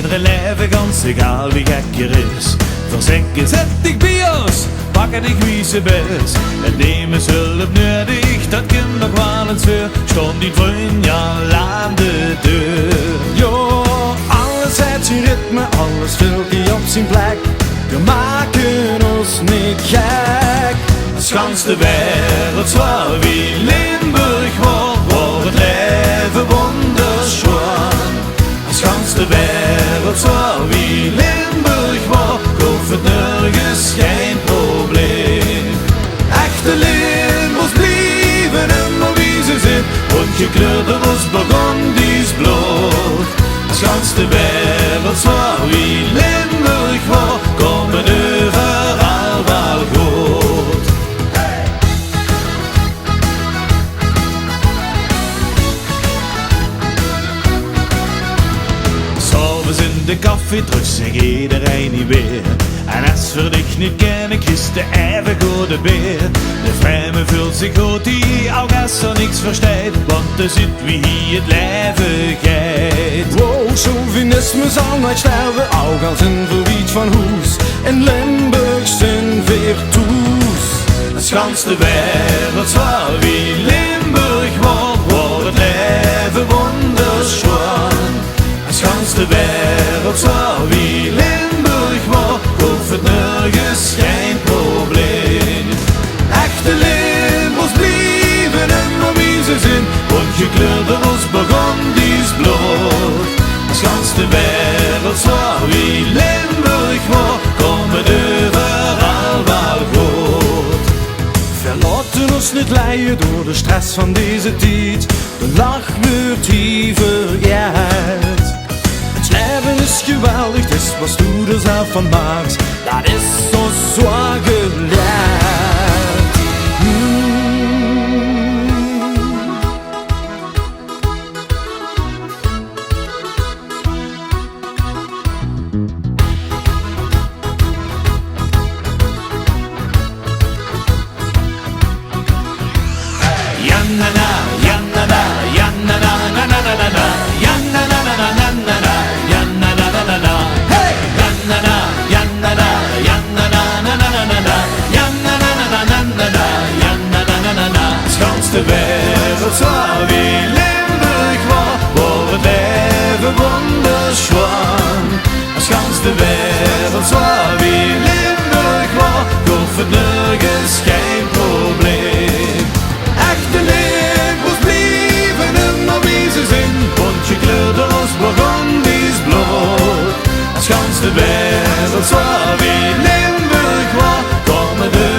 kinderen leven ganz egal wie gek er is. Versenken, zet dich bios, pakken dich wie ze best. Het nemen is hulp nodig, dat kind nog wel eens voor. Stond die vriend ja aan de deur. Jo, alles heeft zijn ritme, alles vult die op zijn plek. We maken ons niet gek. Als gans de wereld zwaar wie Limburg wordt het leven wonderschoon. Als gans de wereld zwaar wie Limburg wordt, hoeft het nergens geen probleem. Echte Limburgers blijven immer wie ze zijn, want gekleurde was Burgondisch bloed. Als gans de wereld zwaar wie Limburg wordt, komen overal wel goed. S'avonds in de koffie terug zegt iedereen niet weer. En als we dich niet kennen, kiest de even goede beer. De vreemde vult zich goed die ook als er niks versteht, want er zit wie hier het leven gaat. Wow, chauvinisme zal nooit sterven, ook als een verwiet van hoes. In Limburg zijn virtuos. Als gans de wereld zwaar wie Limburg wordt het leven wonderschoon. Als gans de wereld zwaar wie Limburg wordt, hoeft het nergens geen probleem. Echte Limburgers blijven immer wie ze zijn, want gekleurde was Burgondisch bloed. Als gans de wereld zwaar wie Limburg wordt, komen overal wel goed. Verlaten ons niet leiden door de stress van deze tijd. De lach wordt hier verjaard. Het leven is geweldig, het is wat du er zelf van maakt. Dat is zo zwaar geleerd. De wereld zwaar wie Limburg wordt het leven wonderschoon. Als gans de wereld zwaar wie Limburg wordt, hoeft het nergens geen probleem. Echte Limburgers blijven immer wie ze zijn, want gekleurde als Burgondisch bloed. Als gans de wereld zwaar wie Limburg wordt, komen de